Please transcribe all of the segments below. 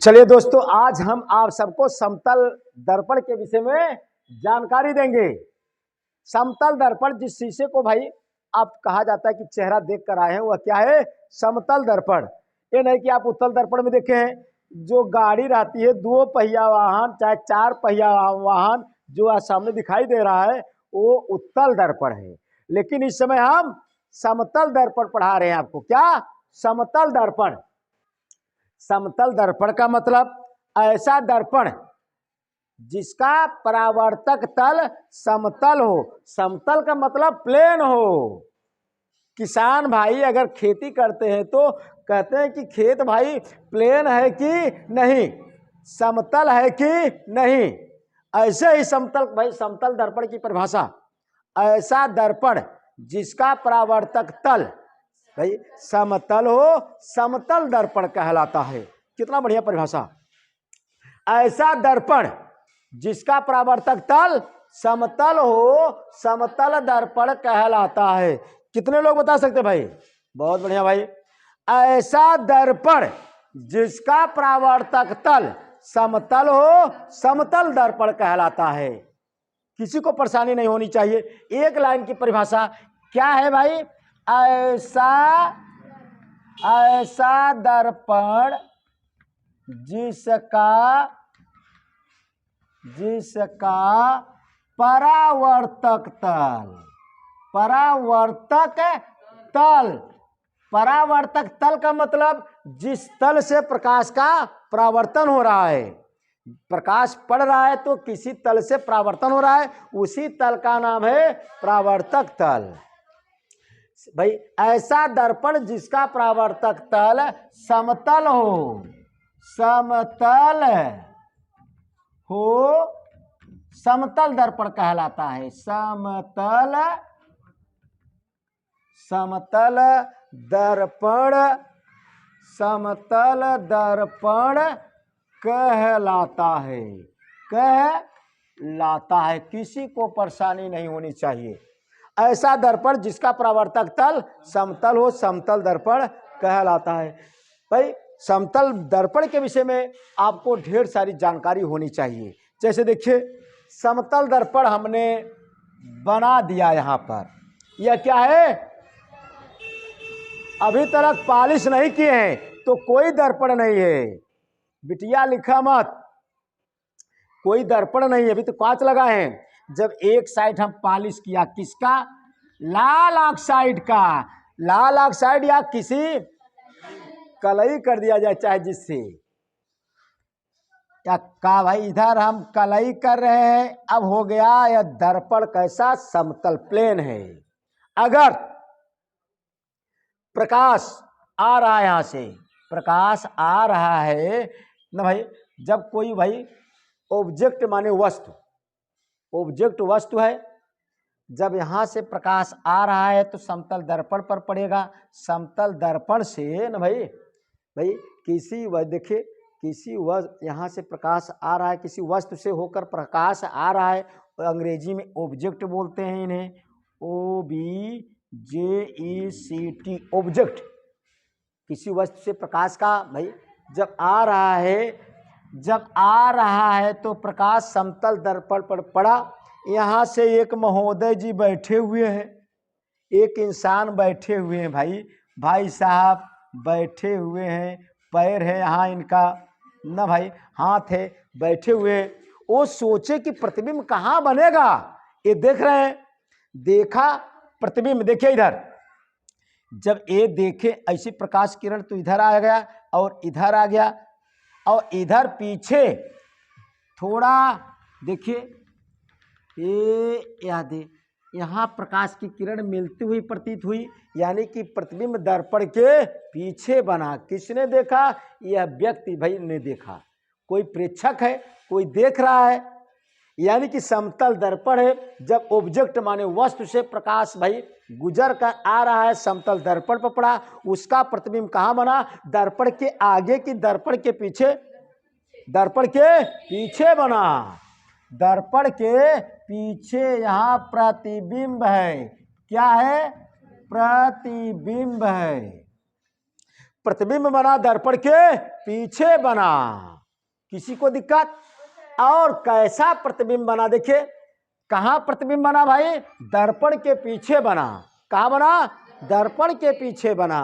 चलिए दोस्तों, आज हम आप सबको समतल दर्पण के विषय में जानकारी देंगे। समतल दर्पण, जिस शीशे को भाई आप कहा जाता है कि चेहरा देख कर आए हैं, वह क्या है? समतल दर्पण। ये नहीं कि आप उत्तल दर्पण में देखे हैं। जो गाड़ी रहती है, दो पहिया वाहन चाहे चार पहिया वाहन, जो आज सामने दिखाई दे रहा है, वो उत्तल दर्पण है। लेकिन इस समय हम समतल दर्पण पढ़ा रहे हैं आपको। क्या? समतल दर्पण। समतल दर्पण का मतलब ऐसा दर्पण जिसका परावर्तक तल समतल हो। समतल का मतलब प्लेन हो। किसान भाई अगर खेती करते हैं तो कहते हैं कि खेत भाई प्लेन है कि नहीं, समतल है कि नहीं। ऐसे ही समतल भाई, समतल दर्पण की परिभाषा, ऐसा दर्पण जिसका परावर्तक तल भाई समतल हो, समतल दर्पण कहलाता है। कितना बढ़िया परिभाषा। ऐसा दर्पण जिसका परावर्तक तल समतल हो, समतल दर्पण कहलाता है। कितने लोग बता सकते भाई? बहुत बढ़िया भाई। ऐसा दर्पण जिसका परावर्तक तल समतल हो, समतल दर्पण कहलाता है। किसी को परेशानी नहीं होनी चाहिए। एक लाइन की परिभाषा क्या है भाई? ऐसा दर्पण जिसका परावर्तक तल का मतलब जिस तल से प्रकाश का परावर्तन हो रहा है। प्रकाश पड़ रहा है तो किसी तल से परावर्तन हो रहा है, उसी तल का नाम है परावर्तक तल। भाई ऐसा दर्पण जिसका परावर्तक तल समतल हो, समतल दर्पण कहलाता है। समतल दर्पण कहलाता है। किसी को परेशानी नहीं होनी चाहिए। ऐसा दर्पण जिसका परावर्तक तल समतल हो, समतल दर्पण कहलाता है। भाई समतल दर्पण के विषय में आपको ढेर सारी जानकारी होनी चाहिए। जैसे देखिए, समतल दर्पण हमने बना दिया। यहाँ पर यह क्या है? अभी तक पॉलिश नहीं किए हैं तो कोई दर्पण नहीं है। बिटिया लिखा मत, कोई दर्पण नहीं है। अभी तो कांच लगा है। जब एक साइड हम पॉलिश किया, किसका? लाल ऑक्साइड का। लाल ऑक्साइड या किसी कलई कर दिया जाए, चाहे जिससे, या का भाई इधर हम कलई कर रहे हैं, अब हो गया यह दर्पण कैसा? समतल, प्लेन है। अगर प्रकाश आ रहा है, यहां से प्रकाश आ रहा है ना भाई, जब कोई भाई ऑब्जेक्ट माने वस्तु, ऑब्जेक्ट वस्तु है, जब यहां से प्रकाश आ रहा है तो समतल दर्पण पर पड़ेगा। समतल दर्पण से ना भाई किसी देखिए, किसी वस्तु, यहाँ से प्रकाश आ रहा है, किसी वस्तु से होकर प्रकाश आ रहा है, और अंग्रेजी में ऑब्जेक्ट बोलते हैं इन्हें, OBJECT, ऑब्जेक्ट। किसी वस्तु से प्रकाश का भाई जब आ रहा है तो प्रकाश समतल दर्पण पर पड़ा। यहाँ से एक महोदय जी बैठे हुए हैं, एक इंसान बैठे हुए हैं, भाई साहब बैठे हुए हैं, पैर है यहाँ इनका ना भाई, हाथ है, बैठे हुए। वो सोचे कि प्रतिबिंब कहाँ बनेगा। ये देख रहे हैं, देखा प्रतिबिंब, देखिए इधर, जब ये देखे ऐसी प्रकाश किरण तो इधर आ गया और इधर आ गया, और इधर पीछे थोड़ा देखिए, ये यहाँ प्रकाश की किरण मिलती हुई प्रतीत हुई, यानी कि प्रतिबिंब दर्पण के पीछे बना। किसने देखा? यह व्यक्ति भाई ने देखा। कोई प्रेक्षक है, कोई देख रहा है, यानी कि समतल दर्पण है। जब ऑब्जेक्ट माने वस्तु से प्रकाश भाई गुजर कर आ रहा है, समतल दर्पण पर पड़ा, उसका प्रतिबिंब कहाँ बना? दर्पण के आगे की दर्पण के पीछे, दर्पण के पीछे बना। दर्पण के पीछे यहाँ प्रतिबिंब है। क्या है? प्रतिबिंब है। प्रतिबिंब बना दर्पण के पीछे बना। किसी को दिक्कत? और कैसा प्रतिबिंब बना? देखिए कहां प्रतिबिंब बना भाई? दर्पण के पीछे बना। कहां बना? दर्पण के पीछे बना।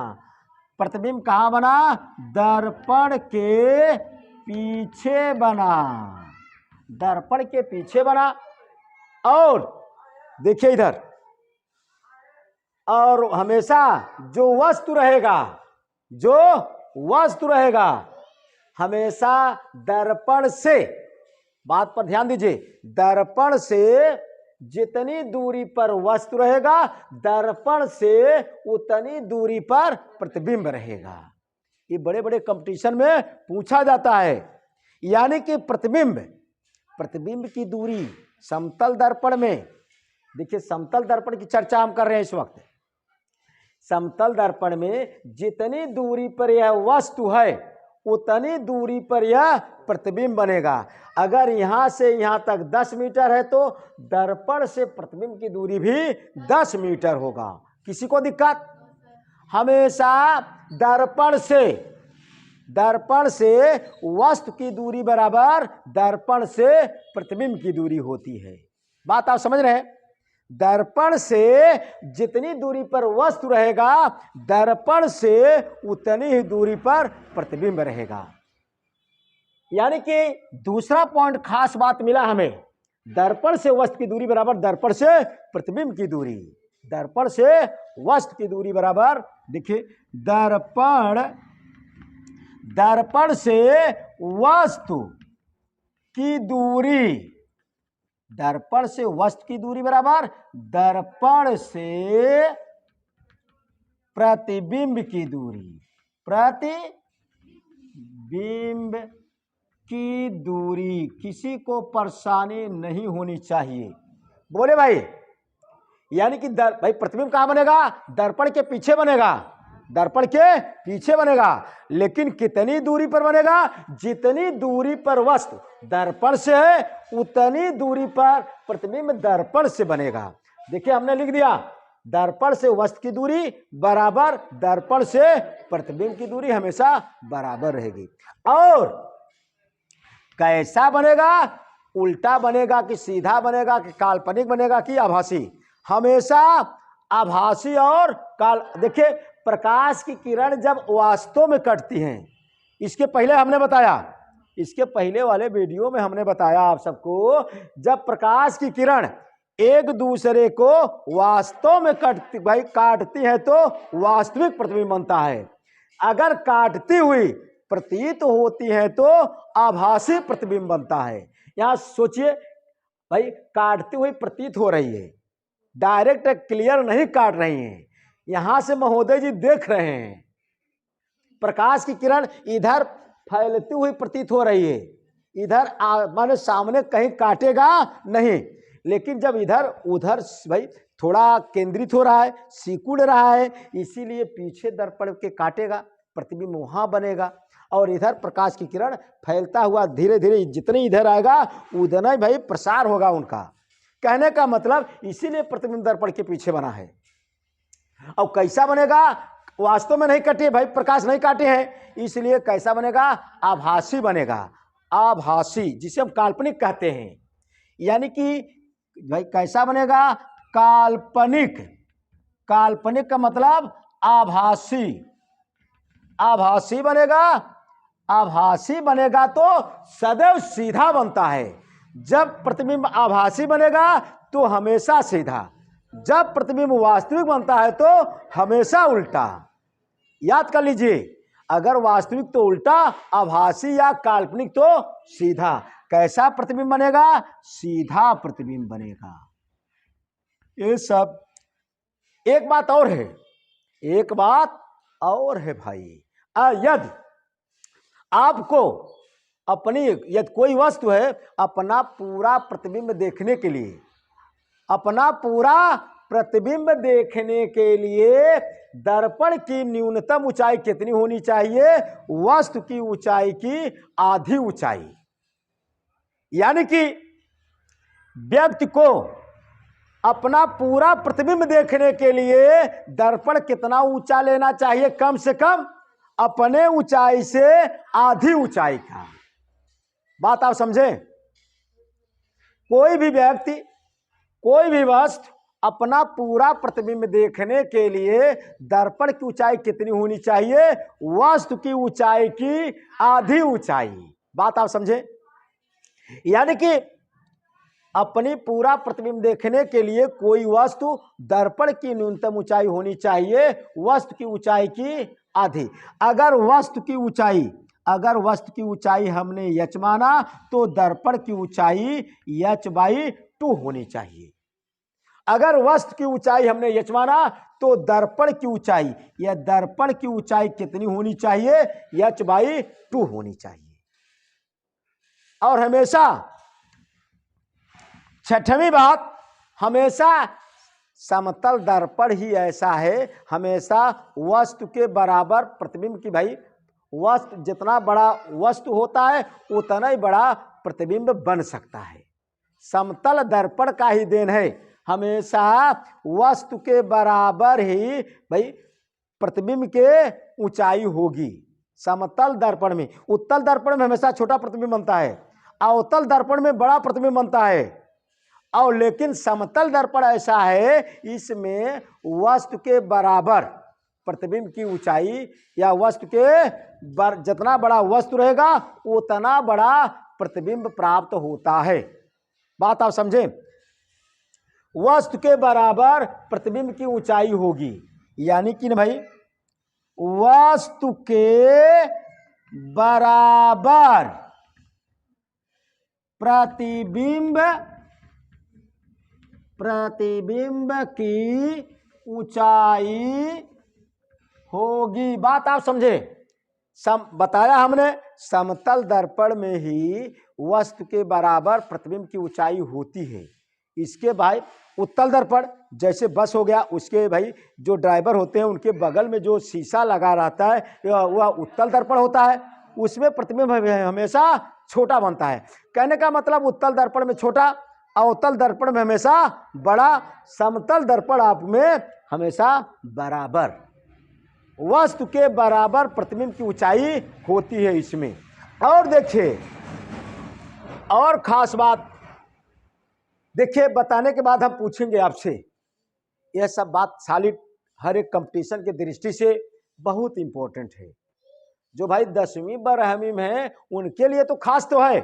प्रतिबिंब कहां बना? दर्पण के पीछे बना। दर्पण के पीछे बना। और देखिए इधर, और हमेशा जो वस्तु रहेगा, जो वस्तु रहेगा हमेशा दर्पण से, बात पर ध्यान दीजिए, दर्पण से जितनी दूरी पर वस्तु रहेगा दर्पण से उतनी दूरी पर प्रतिबिंब रहेगा। ये बड़े बड़े कंपटीशन में पूछा जाता है। यानी कि प्रतिबिंब की दूरी समतल दर्पण में, देखिए समतल दर्पण की चर्चा हम कर रहे हैं इस वक्त। समतल दर्पण में जितनी दूरी पर यह वस्तु है उतनी दूरी पर यह प्रतिबिंब बनेगा। अगर यहां से यहां तक 10 मीटर है तो दर्पण से प्रतिबिंब की दूरी भी 10 मीटर होगा। किसी को दिक्कत? हमेशा दर्पण से वस्तु की दूरी बराबर दर्पण से प्रतिबिंब की दूरी होती है। बात आप समझ रहे हैं? दर्पण से जितनी दूरी पर वस्तु रहेगा दर्पण से उतनी ही दूरी पर प्रतिबिंब रहेगा। यानी कि दूसरा पॉइंट खास बात मिला हमें, दर्पण से वस्तु की दूरी बराबर दर्पण से प्रतिबिंब की दूरी। दर्पण से वस्तु की दूरी बराबर, देखिए दर्पण से वस्तु की दूरी, दर्पण से वस्तु की दूरी बराबर दर्पण से प्रतिबिंब की दूरी। प्रतिबिंब की दूरी, किसी को परेशानी नहीं होनी चाहिए। बोले भाई, यानी कि भाई प्रतिबिंब कहां बनेगा? दर्पण के पीछे बनेगा। दर्पण के पीछे बनेगा, लेकिन कितनी दूरी पर बनेगा? जितनी दूरी पर वस्तु दर्पण से है उतनी दूरी पर प्रतिबिंब दर्पण से बनेगा। देखिए हमने लिख दिया, दर्पण से वस्तु की दूरी बराबर दर्पण से प्रतिबिंब की दूरी हमेशा बराबर रहेगी। और कैसा बनेगा? उल्टा बनेगा कि सीधा बनेगा कि काल्पनिक बनेगा कि आभासी? हमेशा आभासी और देखिए प्रकाश की किरण जब वास्तव में कटती हैं, इसके पहले हमने बताया, इसके पहले वाले वीडियो में हमने बताया आप सबको, जब प्रकाश की किरण एक दूसरे को वास्तव में काटती है तो वास्तविक प्रतिबिंब बनता है। अगर काटती हुई प्रतीत होती है तो आभासी प्रतिबिंब बनता है। यहां सोचिए भाई, काटती हुई प्रतीत हो रही है, डायरेक्ट क्लियर नहीं काट रही हैं। यहां से महोदय जी देख रहे हैं, प्रकाश की किरण इधर फैलती हुई प्रतीत हो रही है, इधर माने सामने कहीं काटेगा नहीं, लेकिन जब इधर उधर भाई थोड़ा केंद्रित हो रहा है, सिकुड़ रहा है, इसीलिए पीछे दर्पण के काटेगा, प्रतिबिंब वहां बनेगा। और इधर प्रकाश की किरण फैलता हुआ धीरे धीरे जितने इधर आएगा उतना ही भाई प्रसार होगा उनका। कहने का मतलब इसीलिए प्रतिबिंब दर्पण के पीछे बना है। और कैसा बनेगा? वास्तव में नहीं कटे भाई, प्रकाश नहीं काटे हैं, इसलिए कैसा बनेगा? आभासी बनेगा। आभासी, जिसे हम काल्पनिक कहते हैं। यानी कि भाई कैसा बनेगा? काल्पनिक। काल्पनिक का मतलब आभासी। आभासी बनेगा। आभासी बनेगा तो सदैव सीधा बनता है। जब प्रतिबिंब आभासी बनेगा तो हमेशा सीधा, जब प्रतिबिंब वास्तविक बनता है तो हमेशा उल्टा। याद कर लीजिए, अगर वास्तविक तो उल्टा, आभासी या काल्पनिक तो सीधा। कैसा प्रतिबिंब बनेगा? सीधा प्रतिबिंब बनेगा। ये सब। एक बात और है, एक बात और है भाई, यदि आपको अपनी, यदि कोई वस्तु है, अपना पूरा प्रतिबिंब देखने के लिए, अपना पूरा प्रतिबिंब देखने के लिए दर्पण की न्यूनतम ऊंचाई कितनी होनी चाहिए? वस्तु की ऊंचाई की आधी ऊंचाई। यानी कि व्यक्ति को अपना पूरा प्रतिबिंब देखने के लिए दर्पण कितना ऊंचा लेना चाहिए? कम से कम अपने ऊंचाई से आधी ऊंचाई का। बात आप समझे? कोई भी व्यक्ति, कोई भी वस्तु अपना पूरा प्रतिबिंब देखने के लिए दर्पण की ऊंचाई कितनी होनी चाहिए? वस्तु की ऊंचाई की आधी ऊंचाई। बात आप समझे? यानी कि अपनी पूरा प्रतिबिंब देखने के लिए कोई वस्तु दर्पण की न्यूनतम ऊंचाई होनी चाहिए वस्तु की ऊंचाई की आधी। अगर वस्तु की ऊंचाई हमने h माना तो दर्पण की ऊंचाई h/2 होनी चाहिए। अगर वस्तु की ऊंचाई हमने h माना तो दर्पण की ऊंचाई या दर्पण की ऊंचाई कितनी होनी चाहिए? h/2 होनी चाहिए। और हमेशा छठवीं बात, हमेशा समतल दर्पण ही ऐसा है, हमेशा वस्तु के बराबर प्रतिबिंब की, भाई वस्तु जितना बड़ा वस्तु होता है उतना ही बड़ा प्रतिबिंब बन सकता है। समतल दर्पण का ही देन है, हमेशा वस्तु के बराबर ही भाई प्रतिबिंब के ऊंचाई होगी। समतल दर्पण में, उत्तल दर्पण में हमेशा छोटा प्रतिबिंब बनता है, अवतल दर्पण में बड़ा प्रतिबिंब बनता है। और लेकिन समतल दर्पण ऐसा है, इसमें वस्तु के बराबर प्रतिबिंब की ऊंचाई या वस्तु के जितना बड़ा वस्तु रहेगा उतना बड़ा प्रतिबिंब प्राप्त होता है। बात आप समझे? वस्तु के बराबर प्रतिबिंब की ऊंचाई होगी, यानी कि भाई वस्तु के बराबर प्रतिबिंब की ऊंचाई होगी। बात आप समझे? बताया हमने समतल दर्पण में ही वस्तु के बराबर प्रतिबिंब की ऊंचाई होती है। इसके भाई उत्तल दर्पण, जैसे बस हो गया, उसके भाई जो ड्राइवर होते हैं उनके बगल में जो शीशा लगा रहता है वह उत्तल दर्पण होता है, उसमें प्रतिबिंब हमेशा छोटा बनता है। कहने का मतलब उत्तल दर्पण में छोटा, अवतल दर्पण में हमेशा बड़ा, समतल दर्पण आप में हमेशा बराबर, वस्तु के बराबर प्रतिबिंब की ऊंचाई होती है इसमें। और देखिए, और खास बात देखिए, बताने के बाद हम पूछेंगे आपसे, यह सब बात सॉलिड हर एक कंपटीशन की दृष्टि से बहुत इंपॉर्टेंट है। जो भाई 10वीं 12वीं में है उनके लिए तो खास तो है,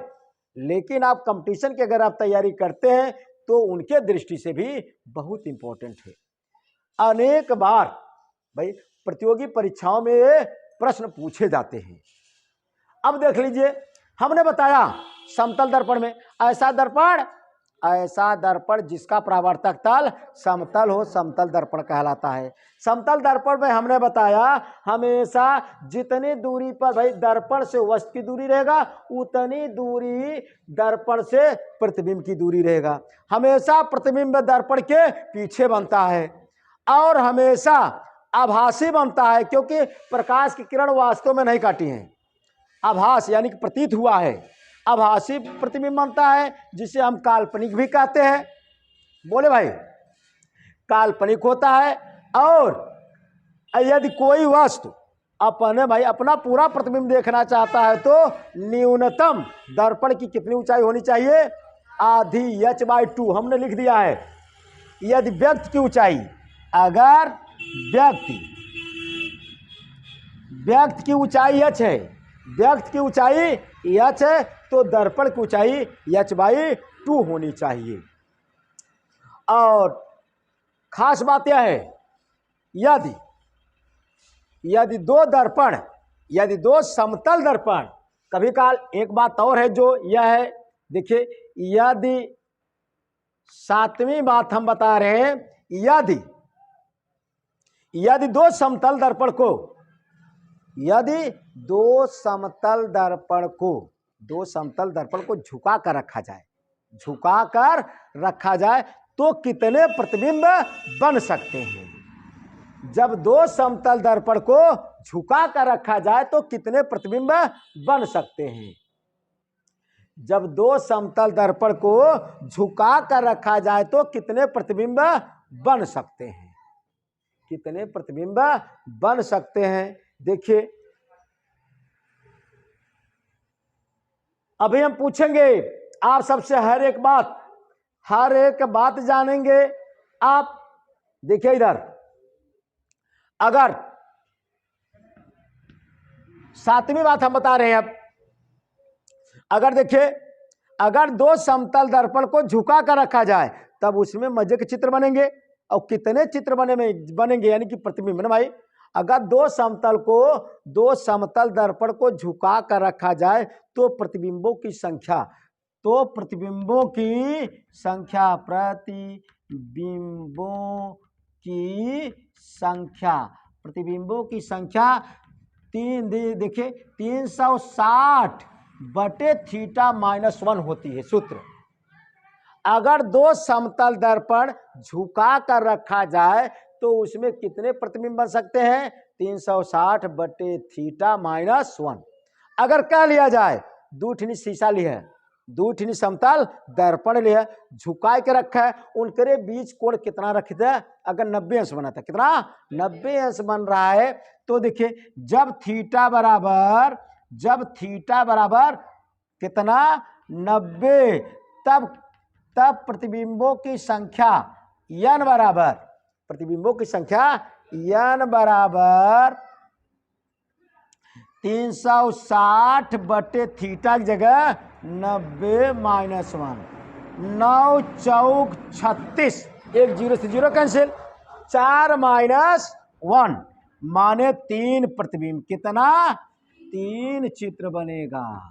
लेकिन आप कंपटीशन की अगर आप तैयारी करते हैं तो उनके दृष्टि से भी बहुत इंपॉर्टेंट है। अनेक बार भाई प्रतियोगी परीक्षाओं में ये प्रश्न पूछे जाते हैं। अब देख लीजिए, हमने बताया समतल दर्पण में ऐसा दर्पण जिसका परावर्तक तल समतल हो, समतल दर्पण कहलाता है। समतल दर्पण में हमने बताया हमेशा जितनी दूरी पर भाई दर्पण से वस्तु की दूरी रहेगा उतनी दूरी दर्पण से प्रतिबिंब की दूरी रहेगा। हमेशा प्रतिबिंब दर्पण के पीछे बनता है और हमेशा आभासी बनता है, क्योंकि प्रकाश की किरण वास्तव में नहीं काटी है, आभास यानी कि प्रतीत हुआ है, आभासी प्रतिबिंब बनता है, जिसे हम काल्पनिक भी कहते हैं। बोले भाई, काल्पनिक होता है। और यदि कोई वस्तु अपना पूरा प्रतिबिंब देखना चाहता है तो न्यूनतम दर्पण की कितनी ऊंचाई होनी चाहिए? आधी, h/2 हमने लिख दिया है। यदि व्यक्ति की ऊंचाई, अगर व्यक्ति की ऊंचाई h है, व्यक्ति की ऊंचाई h है तो दर्पण की ऊंचाई h/2 होनी चाहिए। और खास बात यह है, यदि दो समतल दर्पण, कभी काल एक बात और है जो यह है, देखिए, यदि 7वीं बात हम बता रहे हैं, यदि दो समतल दर्पण को झुका कर रखा जाए तो कितने प्रतिबिंब बन सकते हैं? जब दो समतल दर्पण को झुका कर रखा जाए तो कितने प्रतिबिंब बन सकते हैं? जब दो समतल दर्पण को झुका कर रखा जाए तो कितने प्रतिबिंब बन सकते हैं? कितने प्रतिबिंब बन सकते हैं? देखिए, अभी हम पूछेंगे आप सबसे हर एक बात जानेंगे आप। देखिए इधर, अगर 7वीं बात हम बता रहे हैं अब। अगर देखिए, अगर दो समतल दर्पण को झुका कर रखा जाए तब उसमें मजे के चित्र बनेंगे। और कितने चित्र बनेंगे यानी कि प्रतिबिंब ना भाई। अगर दो समतल दर्पण को झुका कर रखा जाए तो प्रतिबिंबों की संख्या देखिए 360/θ-1 होती है सूत्र। अगर दो समतल दर्पण झुका कर रखा जाए तो उसमें कितने प्रतिबिंब बन सकते हैं? 360/θ-1। अगर कह लिया जाए दूठनी शीशा लिया है, दूठनी समतल दर्पण लिया, झुका के रखा है, उनके बीच कोण कितना रखे थे? अगर 90 अंश बना था, कितना 90 अंश बन रहा है तो देखिए जब थीटा बराबर कितना 90, तब प्रतिबिंबों की संख्या n बराबर 360/θ की जगह 90-1, 9 चौक 36, 1 0 से 0 कैंसिल, 4-1 माने 3 प्रतिबिंब। कितना? 3 चित्र बनेगा।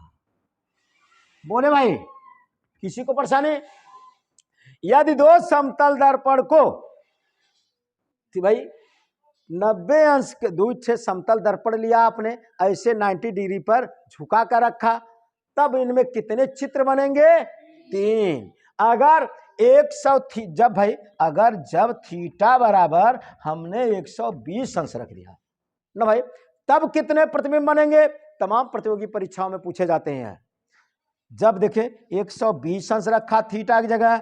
बोले भाई, किसी को परेशानी? यदि दो समतल दर्पण को भाई 90 अंश के दूसरे समतल दर्पण लिया आपने, ऐसे 90 डिग्री पर झुका कर रखा, तब इनमें कितने चित्र बनेंगे? 3। अगर 100 जब थीटा बराबर हमने 120 अंश रख दिया ना भाई, तब कितने प्रतिबिंब बनेंगे? तमाम प्रतियोगी परीक्षाओं में पूछे जाते हैं। जब देखें 120 अंश रखा थीटा की जगह,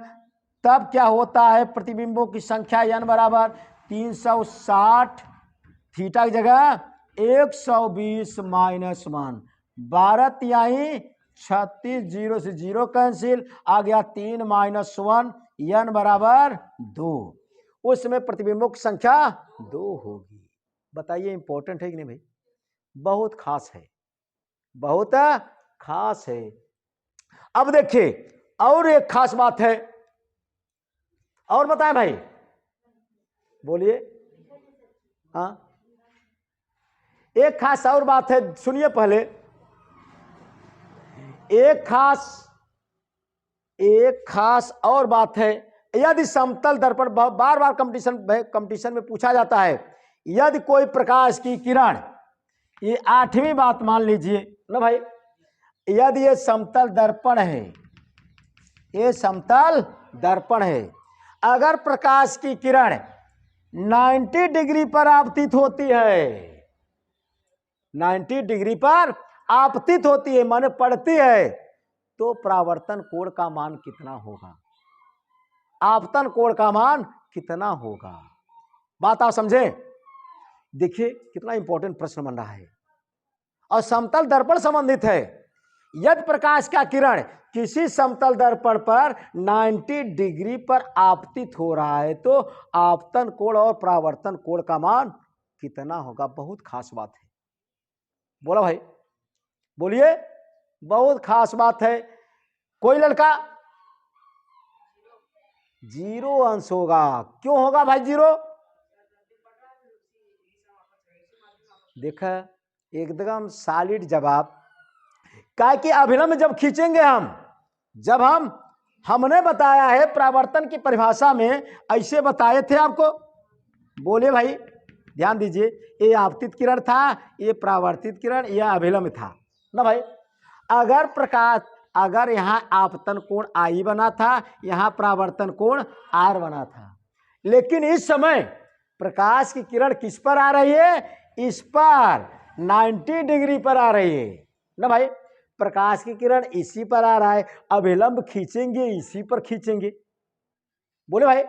तब क्या होता है? प्रतिबिंबों की संख्या n बराबर 360 थीटा की जगह 120-1, 12 तिहाई 36, 0 से 0 कैंसिल, आ गया 3-1, n बराबर 2। उसमें प्रतिबिंबों की संख्या 2 होगी। बताइए इंपॉर्टेंट है कि नहीं भाई? बहुत खास है। अब देखिए और एक खास बात है, और बताएं भाई, बोलिए। हाँ, एक खास और बात है, सुनिए पहले। एक खास और बात है, यदि समतल दर्पण, बार बार कंपटीशन में पूछा जाता है, यदि कोई प्रकाश की किरण, ये 8वीं बात मान लीजिए ना भाई, यदि ये समतल दर्पण है, अगर प्रकाश की किरण 90 डिग्री पर आपतित होती है, 90 डिग्री पर आपतित होती है माने पड़ती है, तो परावर्तन कोण का मान कितना होगा? आपतन कोण का मान कितना होगा? बात आप समझे? देखिए कितना इंपॉर्टेंट प्रश्न बन रहा है और समतल दर्पण संबंधित है। यदि प्रकाश का किरण किसी समतल दर्पण पर 90 डिग्री पर आपतित हो रहा है तो आपतन कोण और परावर्तन कोण का मान कितना होगा? बहुत खास बात है। बोला भाई, बोलिए। बहुत खास बात है। कोई लड़का 0 अंश होगा। क्यों होगा भाई 0? देखा, एकदम सॉलिड जवाब। क्या कि अभिलंब जब खींचेंगे हमने बताया है परावर्तन की परिभाषा में, ऐसे बताए थे आपको। बोले भाई, ध्यान दीजिए, ये आपतित किरण था, ये परावर्तित किरण, यह अभिलंब था ना भाई। अगर यहाँ आपतन कोण I बना था, यहाँ परावर्तन कोण R बना था, लेकिन इस समय प्रकाश की किरण किस पर आ रही है? इस पर 90 डिग्री पर आ रही है ना भाई। प्रकाश की किरण इसी पर आ रहा है, अभिलंब खींचेंगे इसी पर खींचेंगे। बोले भाई,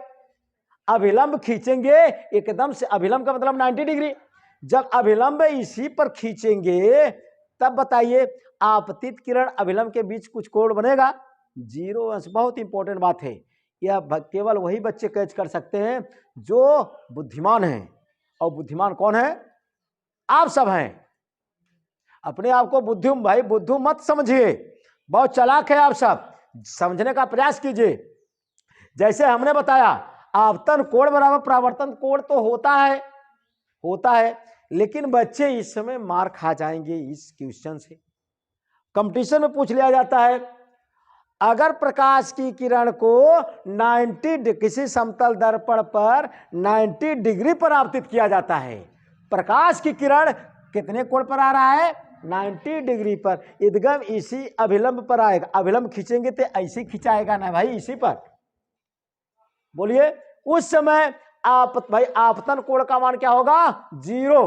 अभिलंब खींचेंगे एकदम से, अभिलंब का मतलब 90 डिग्री। जब अभिलंब इसी पर खींचेंगे तब बताइए आपतित किरण अभिलंब के बीच कुछ कोण बनेगा? 0 अंश। बहुत इंपॉर्टेंट बात है, यह केवल वही बच्चे कैच कर सकते हैं जो बुद्धिमान हैं। और बुद्धिमान कौन है? आप सब हैं। अपने आप को बुद्धू भाई बुद्धू मत समझिए, बहुत चालाक है आप सब, समझने का प्रयास कीजिए। जैसे हमने बताया आपतन कोण बराबर परावर्तन कोण तो होता है, लेकिन बच्चे इस समय मार खा जाएंगे इस क्वेश्चन से। कंपटीशन में पूछ लिया जाता है, अगर प्रकाश की किरण को 90 किसी समतल दर्पण पर 90 डिग्री पर आपतित किया जाता है, प्रकाश की किरण कितने कोण पर आ रहा है? 90 डिग्री पर। एकदम इसी अभिलंब पर आएगा। अभिलंब खींचेंगे तो ऐसे खिंचाएगा ना भाई, इसी पर। बोलिए, उस समय आपतन कोण का मान क्या होगा? 0।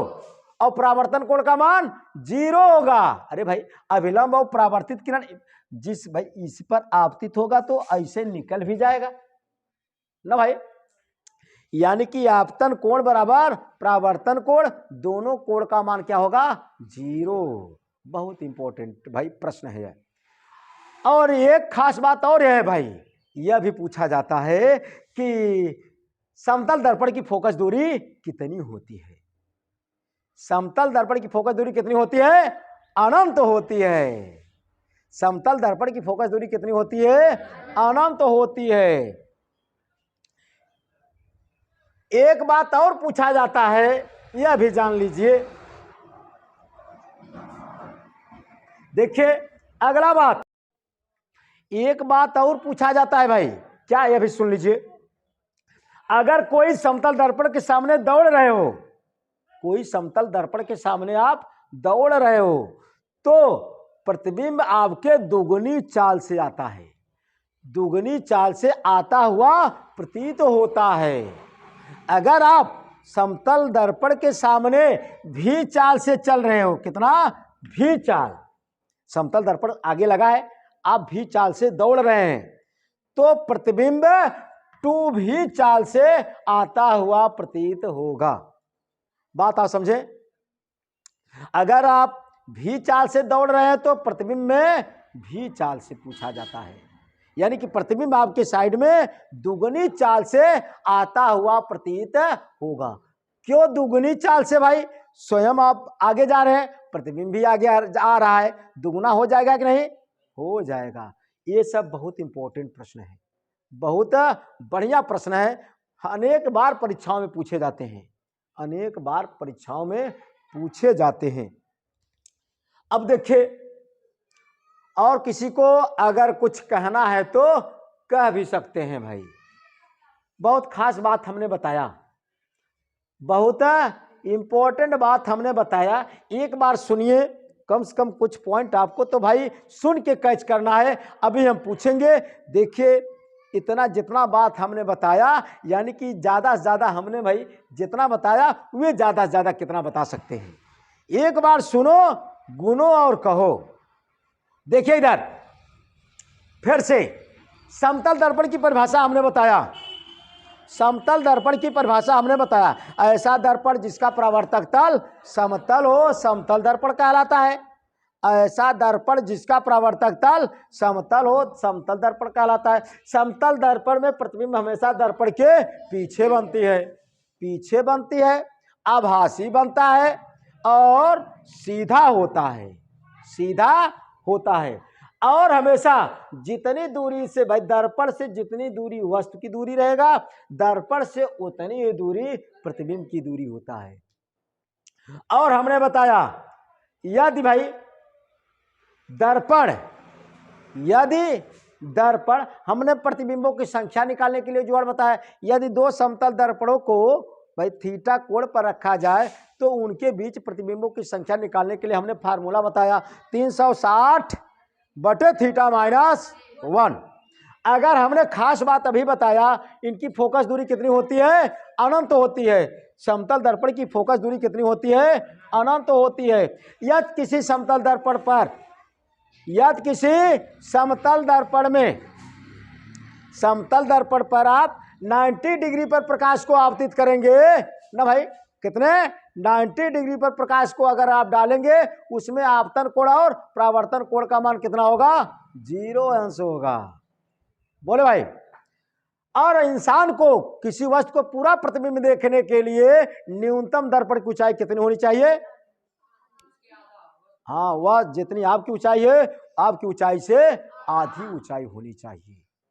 और परावर्तन कोण का मान 0 होगा। अरे भाई अभिलंब और परावर्तित किरण जिस भाई इस पर आपतित होगा तो ऐसे निकल भी जाएगा ना भाई। यानी कि आपतन कोण बराबर परावर्तन कोण, दोनों कोण का मान क्या होगा? 0। बहुत इंपॉर्टेंट भाई प्रश्न है। और एक खास बात और है भाई, यह भी पूछा जाता है कि समतल दर्पण की फोकस दूरी कितनी होती है? समतल दर्पण की फोकस दूरी कितनी होती है? अनंत होती है। समतल दर्पण की फोकस दूरी कितनी होती है? अनंत होती है। एक बात और पूछा जाता है, यह भी जान लीजिए। देखिए अगला बात, एक बात और पूछा जाता है भाई, क्या? यह भी सुन लीजिए। अगर कोई समतल दर्पण के सामने दौड़ रहे हो, कोई समतल दर्पण के सामने आप दौड़ रहे हो, तो प्रतिबिंब आपके दुगुनी चाल से आता है, दुगुनी चाल से आता हुआ प्रतीत होता है। अगर आप समतल दर्पण के सामने भी चाल से चल रहे हो, कितना? भी चाल, समतल दर्पण आगे लगा है, आप भी चाल से दौड़ रहे हैं, तो प्रतिबिंब 2 भी चाल से आता हुआ प्रतीत होगा। बात आप समझे? अगर आप भी चाल से दौड़ रहे हैं तो प्रतिबिंब में भी चाल से पूछा जाता है, यानी कि प्रतिबिंब आपके साइड में दुगुनी चाल से आता हुआ प्रतीत होगा। क्यों दुगुनी चाल से भाई? स्वयं आप आगे जा रहे हैं, प्रतिबिंब भी आगे आ रहा है, दुगुना हो जाएगा कि नहीं? हो जाएगा। ये सब बहुत इंपॉर्टेंट प्रश्न है, बहुत बढ़िया प्रश्न है, अनेक बार परीक्षाओं में पूछे जाते हैं, अनेक बार परीक्षाओं में पूछे जाते हैं। अब देखिए, और किसी को अगर कुछ कहना है तो कह भी सकते हैं भाई। बहुत खास बात हमने बताया, बहुत इंपॉर्टेंट बात हमने बताया, एक बार सुनिए, कम से कम कुछ पॉइंट आपको तो भाई सुन के कैच करना है। अभी हम पूछेंगे, देखिए इतना जितना बात हमने बताया, यानी कि ज़्यादा से ज़्यादा हमने भाई जितना बताया वे ज़्यादा से ज़्यादा कितना बता सकते हैं। एक बार सुनो, गुनो और कहो। देखिए इधर फिर से समतल दर्पण की परिभाषा हमने बताया, समतल दर्पण की परिभाषा हमने बताया, ऐसा दर्पण जिसका परावर्तक तल समतल हो समतल दर्पण कहलाता है। ऐसा दर्पण जिसका परावर्तक तल समतल हो समतल दर्पण कहलाता है। समतल दर्पण में प्रतिबिंब हमेशा दर्पण के पीछे बनती है, पीछे बनती है, आभासी बनता है और सीधा होता है, सीधा होता है। और हमेशा जितनी दूरी से भाई दर्पण से जितनी दूरी वस्तु की दूरी रहेगा, दर्पण से उतनी ही दूरी प्रतिबिंब की दूरी होता है। और हमने बताया यदि भाई दर्पण, यदि दर्पण, हमने प्रतिबिंबों की संख्या निकालने के लिए जोड़ बताया, यदि 2 समतल दर्पणों को भाई थीटा कोण पर रखा जाए तो उनके बीच प्रतिबिंबों की संख्या निकालने के लिए हमने फार्मूला बताया 360 बटे थीटा माइनस 1। अगर हमने खास बात अभी बताया, इनकी फोकस दूरी कितनी होती है? अनंत होती है। समतल दर्पण की फोकस दूरी कितनी होती है? अनंत होती है। यदि किसी समतल दर्पण पर, यदि किसी समतल दर्पण में, समतल दर्पण पर आप 90 डिग्री पर प्रकाश को आपतित करेंगे ना भाई, कितने? 90 डिग्री पर प्रकाश को अगर आप डालेंगे उसमें आपतन कोण और परावर्तन कोण का मान कितना होगा? 0 अंश होगा। बोले भाई। और इंसान को किसी वस्तु को पूरा प्रतिबिंब देखने के लिए न्यूनतम दर्पण की ऊंचाई कितनी होनी चाहिए? हाँ, वह जितनी आपकी ऊंचाई है आपकी ऊंचाई से आधी ऊंचाई होनी चाहिए।